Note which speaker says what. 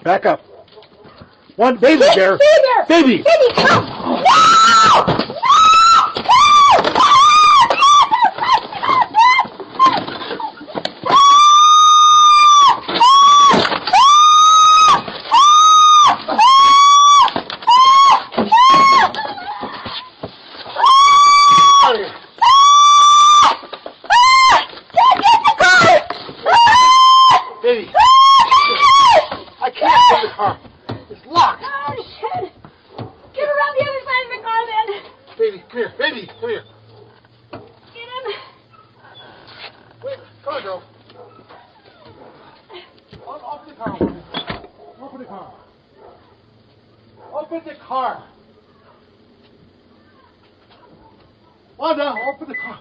Speaker 1: Back up. One baby bear.
Speaker 2: Baby, come! No!
Speaker 1: Baby, I can't get the car. It's locked.
Speaker 2: Oh, shit. Get around the other side of the car, then.
Speaker 1: Baby, come here. Baby, come here.
Speaker 2: Get in.
Speaker 1: Wait, come on, girl. Open the car. Open the car. Open the car. Wanda, open the car.